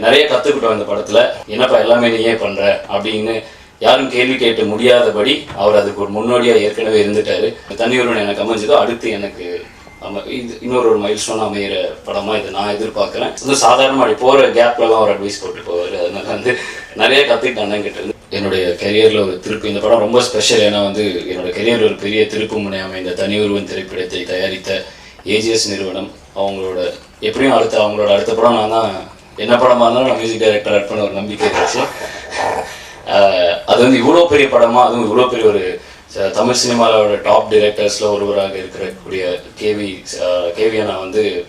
நிறைய கற்றுக்கிட்டோம் இந்த படத்தில். என்னப்பா எல்லாமே நீயே பண்ணுற அப்படின்னு யாரும் கேள்வி கேட்டு முடியாதபடி அவர் அதுக்கு ஒரு முன்னோடியாக ஏற்கனவே இருந்துட்டார். தனியொருவன் எனக்கு அமைஞ்சதோ அடுத்து எனக்கு இது இன்னொரு மைல் ஸ்டோன் அமைகிற படமாக இதை நான் எதிர்பார்க்குறேன். இன்னும் சாதாரணமாக அப்படி போகிற கேப்லலாம் அவர் அட்வைஸ் போட்டு போவார். அதனால நிறைய கற்றுக்கிட்டேன் கிட்ட இருந்து. என்னுடைய கெரியரில் ஒரு திருப்பு இந்த படம் ரொம்ப ஸ்பெஷல். ஏன்னா என்னோட கெரியரில் ஒரு பெரிய திருப்பு முனையாமை இந்த தனியொருவன் திரைப்படத்தை தயாரித்த ஏஜிஎஸ் நிறுவனம். அவங்களோட எப்படியும் அவங்களோட அடுத்த படம் நான் தான் என்ன படமாக இருந்தாலும் நான் மியூசிக் டைரக்டர் ஆட் பண்ண ஒரு நம்பிக்கை இருந்துச்சு. அது இவ்வளோ பெரிய படமாக, அதுவும் இவ்வளோ பெரிய ஒரு தமிழ் சினிமாவோட டாப் டைரக்டர்ஸில் ஒருவராக இருக்கக்கூடிய கேவி அண்ணா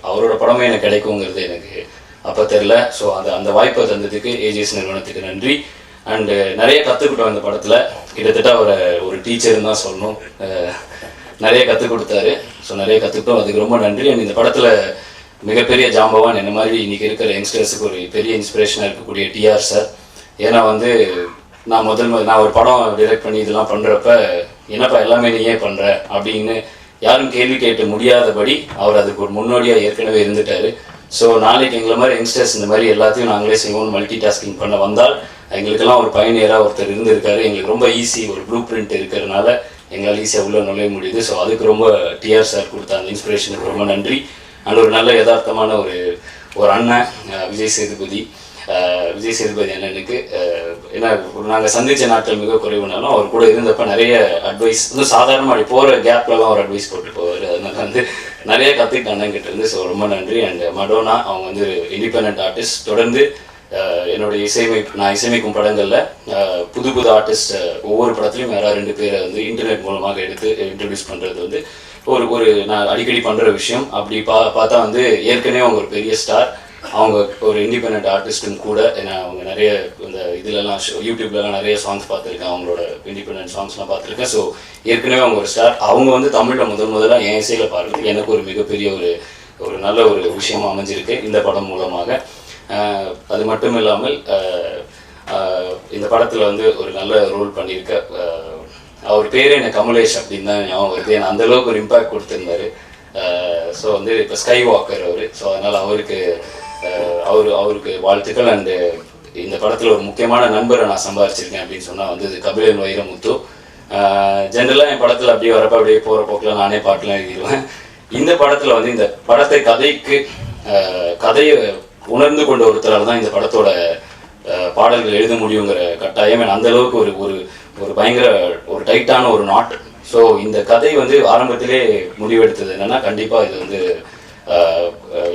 அவரோட படமே எனக்கு கிடைக்குங்கிறது எனக்கு அப்போ தெரில. ஸோ அந்த வாய்ப்பை தந்ததுக்கு ஏஜிஎஸ் நிறுவனத்துக்கு நன்றி. அண்டு நிறைய கற்றுக்கிட்டோம் இந்த படத்தில். கிட்டத்தட்ட அவரை ஒரு டீச்சர்னு தான் சொல்லணும். நிறைய கற்றுக் கொடுத்தாரு. ஸோ நிறைய கற்றுக்கிட்டோம், அதுக்கு ரொம்ப நன்றி. அண்ட் இந்த படத்தில் மிகப்பெரிய ஜாம்பவான் என்ன மாதிரி இன்றைக்கி இருக்கிற யங்ஸ்டர்ஸுக்கு ஒரு பெரிய இன்ஸ்பிரேஷனாக இருக்கக்கூடிய டிஆர் சார். ஏன்னா நான் ஒரு படம் டைரக்ட் பண்ணி இதெல்லாம் பண்ணுறப்ப என்னப்பா எல்லாமே நீயே பண்ணுற அப்படின்னு யாரும் கேள்வி கேட்டு முடியாதபடி அவர் அதுக்கு ஒரு முன்னோடியாக ஏற்கனவே இருந்துட்டார். ஸோ நாளைக்கு எங்களை மாதிரி யங்ஸ்டர்ஸ் இந்த மாதிரி எல்லாத்தையும் நாங்களே செய்வோம் மல்டி டாஸ்கிங் பண்ண வந்தால் எங்களுக்கெல்லாம் ஒரு பயணியராக ஒருத்தர் இருந்திருக்காரு. எங்களுக்கு ரொம்ப ஈஸி, ஒரு ப்ளூ பிரிண்ட் இருக்கிறதுனால எங்களால் ஈஸியாக உள்ளே நுழைய முடியுது. ஸோ அதுக்கு ரொம்ப டிஆர் சார் கொடுத்த அந்த இன்ஸ்பிரேஷனுக்கு ரொம்ப நன்றி. அண்ட் ஒரு நல்ல யதார்த்தமான ஒரு அண்ணன் விஜய் சேதுபதி அண்ணனுக்கு ஏன்னா நாங்கள் சந்தித்த நாட்கள் மிக குறைவுனாலும் அவர் கூட இருந்தப்போ நிறைய அட்வைஸ் சாதாரணமாக அப்படி போகிற கேப்லலாம் அவர் அட்வைஸ் போட்டு போவார். அதனால நிறைய கற்றுக்கிட்ட அண்ணங்கிட்ட இருந்து. ஸோ ரொம்ப நன்றி. அண்ட் மடோனா அவங்க இண்டிபெண்ட் ஆர்டிஸ்ட். தொடர்ந்து என்னுடைய நான் இசையமைக்கும் படங்களில் புது ஆர்டிஸ்ட் ஒவ்வொரு படத்துலையும் யாராவது 2 பேரை இன்டர்நெட் மூலமாக எடுத்து இன்ட்ரடியூஸ் பண்ணுறது ஒரு நான் அடிக்கடி பண்ணுற விஷயம். அப்படி பார்த்தா ஏற்கனவே அவங்க ஒரு பெரிய ஸ்டார், அவங்க ஒரு இண்டிபெண்ட் ஆர்டிஸ்ட்டும் கூட. ஏன்னா அவங்க நிறைய இந்த இதுலலாம் யூடியூப்லலாம் நிறைய சாங்ஸ் பார்த்துருக்கேன், அவங்களோட இண்டிபெண்ட் சாங்ஸ்லாம் பார்த்துருக்கேன். ஸோ ஏற்கனவே அவங்க ஒரு ஸ்டார். அவங்க தமிழில் முதலாக என் இசையில் பாடுறதுக்கு எனக்கு ஒரு மிகப்பெரிய ஒரு நல்ல ஒரு விஷயமா அமைஞ்சிருக்கு இந்த படம் மூலமாக. அது மட்டும் இல்லாமல் இந்த படத்தில் ஒரு நல்ல ரோல் பண்ணியிருக்க அவர் பேர் எனக்கு கமலேஷ் அப்படின்னு தான் ஞாபகம் வருது. ஏன்னா அந்தளவுக்கு ஒரு இம்பேக்ட் கொடுத்துருந்தாரு. ஸோ இப்போ ஸ்கை வாக்கர் அவர். ஸோ அதனால் அவருக்கு வாழ்த்துக்கள். அண்டு இந்த படத்தில் ஒரு முக்கியமான நண்பரை நான் சம்பாதிச்சிருக்கேன் அப்படின்னு சொன்னால் இது கபிலன் வைரமுத்து. ஜென்ரலாக என் படத்தில் அப்படியே வரப்போ அப்படியே போகிற போக்கில் நானே பாட்டெலாம் எழுதிடுவேன். இந்த படத்தில் இந்த படத்தை கதையை உணர்ந்து கொண்ட ஒருத்தரால் தான் இந்த படத்தோட பாடல்கள் எழுத முடியுங்கிற கட்டாயம். அந்த அளவுக்கு ஒரு பயங்கர ஒரு டைட்டான ஒரு நாட். ஸோ இந்த கதை ஆரம்பத்திலே முடிவெடுத்தது என்னன்னா, கண்டிப்பாக இது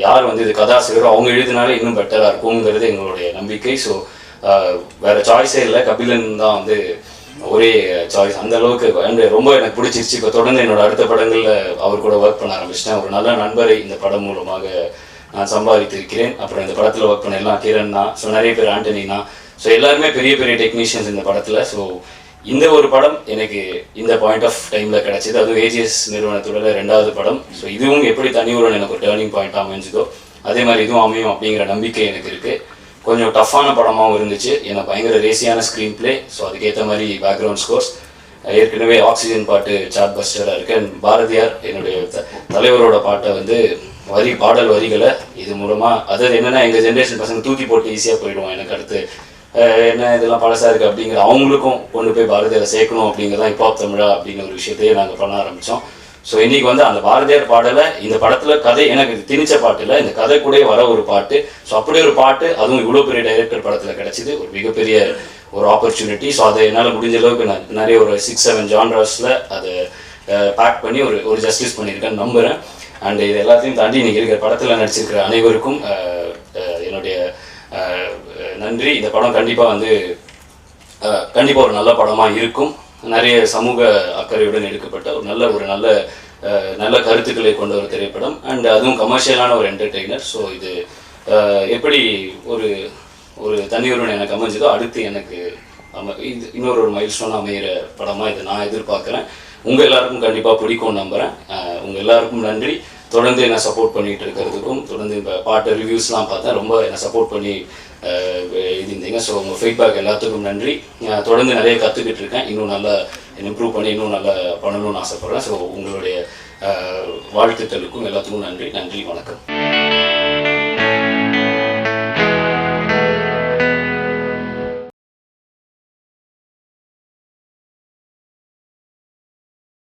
யார் இது கதாசிரியரோ அவங்க எழுதினாலே இன்னும் பெட்டராக இருக்குங்கிறது எங்களுடைய நம்பிக்கை. ஸோ வேற சாய்ஸே இல்லை, கபிலன் தான் ஒரே சாய்ஸ். அந்த அளவுக்கு ரொம்ப எனக்கு பிடிச்சிருச்சு. இப்போ தொடர்ந்து என்னோட அடுத்த படங்களில் அவர் கூட ஒர்க் பண்ண ஆரம்பிச்சிட்டேன். ஒரு நல்ல நண்பரை இந்த படம் மூலமாக நான் சம்பாதித்திருக்கிறேன். அப்புறம் இந்த படத்தில் ஒர்க் பண்ண எல்லாம் கிரண் தான். ஸோ நிறைய பேர் ஆண்டனினா. ஸோ எல்லாருமே பெரிய பெரிய டெக்னீஷியன்ஸ் இந்த படத்தில். ஸோ இந்த ஒரு படம் எனக்கு இந்த பாயிண்ட் ஆஃப் டைமில் கிடச்சிது. அதுவும் ஏஜிஎஸ் நிறுவனத்தோட 2வது படம். ஸோ இதுவும் எப்படி தனியொருவன் எனக்கு ஒரு டேர்னிங் பாயிண்ட் அமைஞ்சதோ அதே மாதிரி இதுவும் அமையும் அப்படிங்கிற நம்பிக்கை எனக்கு இருக்குது. கொஞ்சம் டஃப்பான படமாகவும் இருந்துச்சு. எனக்கு பயங்கர ரேசியான ஸ்க்ரீன் பிளே. ஸோ அதுக்கேற்ற மாதிரி பேக்ரவுண்ட் ஸ்கோர்ஸ். ஏற்கனவே ஆக்சிஜன் பாட்டு சார்ட் பஸ்டராக இருக்குது. அண்ட் பாரதியார் என்னுடைய தலைவரோட பாட்டை பாடல் வரிகளை இது மூலமாக அதாவது என்னென்னா எங்கள் ஜென்ரேஷன் பசங்க தூக்கி போட்டு ஈஸியாக போயிடுவோம். எனக்கு அடுத்து என்ன இதெல்லாம் பழசாக இருக்குது அப்படிங்கிற அவங்களுக்கும் கொண்டு போய் பாரதியாரை சேர்க்கணும் அப்படிங்கிறதான் ஹிப்ஹாப் தமிழா அப்படிங்கிற ஒரு விஷயத்தையே நாங்கள் பண்ண ஆரம்பித்தோம். ஸோ இன்றைக்கி அந்த பாரதியார் பாடலை இந்த படத்தில் கதை எனக்கு திணிச்ச பாட்டு இல்லை, இந்த கதை கூட வர ஒரு பாட்டு. ஸோ அப்படியே ஒரு பாட்டு, அதுவும் இவ்வளோ பெரிய டைரக்டர் படத்தில் கிடச்சிது. ஒரு மிகப்பெரிய ஒரு ஆப்பர்ச்சுனிட்டி. ஸோ அதை என்னால் முடிஞ்ச அளவுக்கு நான் நிறைய ஒரு 6-7 ஜான்ராஸில் அதை பேக் பண்ணி ஒரு ஜஸ்டிஸ் பண்ணியிருக்கேன்னு நம்புகிறேன். அண்ட் இது எல்லாத்தையும் தாண்டி இன்றைக்கி இருக்கிற படத்தில் நடிச்சிருக்கிற அனைவருக்கும் என்னுடைய நன்றி. இந்த படம் கண்டிப்பாக ஒரு நல்ல படமாக இருக்கும். நிறைய சமூக அக்கறையுடன் எடுக்கப்பட்ட ஒரு நல்ல கருத்துக்களை கொண்ட ஒரு திரைப்படம். அண்ட் அதுவும் கமர்ஷியலான ஒரு என்டர்டெய்னர். ஸோ இது எப்படி ஒரு தனியொருவன் எனக்கு அமைஞ்சதோ அடுத்து எனக்கு இன்னொரு மைல் ஸ்டோன் அமைகிற படமாக இதை நான் எதிர்பார்க்குறேன். உங்கள் எல்லாருக்கும் கண்டிப்பாக பிடிக்கும்னு நம்புகிறேன். உங்கள் எல்லாருக்கும் நன்றி. தொடர்ந்து என்னை சப்போர்ட் பண்ணிகிட்டு இருக்கிறதுக்கும், தொடர்ந்து இப்போ பாட்டு ரிவ்யூஸ்லாம் பார்த்தேன், ரொம்ப என்னை சப்போர்ட் பண்ணி எழுதியிருந்தீங்க. ஸோ உங்கள் ஃபீட்பேக் எல்லாத்துக்கும் நன்றி. தொடர்ந்து நிறைய கற்றுக்கிட்டு இருக்கேன். இன்னும் நல்லா இம்ப்ரூவ் பண்ணி இன்னும் நல்லா பண்ணணும்னு ஆசைப்பட்றேன். ஸோ உங்களுடைய வாழ்த்துக்களுக்கும் எல்லாத்துக்கும் நன்றி. வணக்கம்.